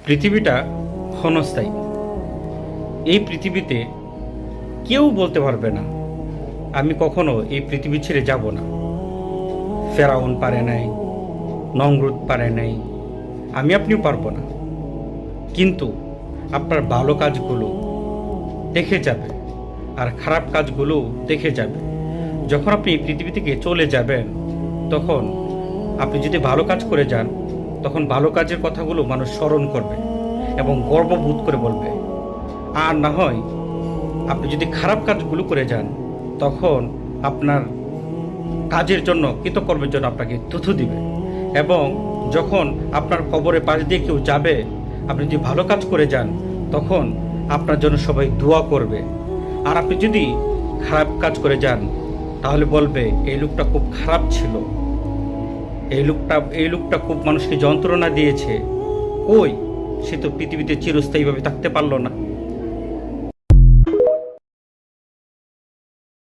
পৃথিবীটা ক্ষণস্থায়ী। এই পৃথিবীতে কেউ বলতে পারবে না আমি কখনো এই পৃথিবী ছেড়ে যাব না। ফেরাউন পারে নাই, নমরুদ পারে নাই, আমি আপনিও পারবো না। কিন্তু আপনার ভালো কাজগুলো দেখে যাবে আর খারাপ কাজগুলো দেখে যাবে। যখন আপনি এই পৃথিবী থেকে চলে যাবেন, তখন আপনি যদি ভালো কাজ করে যান, তখন ভালো কাজের কথাগুলো মানুষ স্মরণ করবে এবং গর্ববোধ করে বলবে। আর না হয় আপনি যদি খারাপ কাজগুলো করে যান, তখন আপনার কাজের জন্য, কৃতকর্মের জন্য আপনাকে থুথু দিবে। এবং যখন আপনার কবরের পাশ দিয়ে কেউ যাবে, আপনি যদি ভালো কাজ করে যান, তখন আপনার জন্য সবাই দোয়া করবে। আর আপনি যদি খারাপ কাজ করে যান, তাহলে বলবে এই লোকটা খুব খারাপ ছিল, এই লোকটা খুব মানুষকে যন্ত্রণা দিয়েছে। কই, সে তো পৃথিবীতে চিরস্থায়ীভাবে থাকতে পারলো না।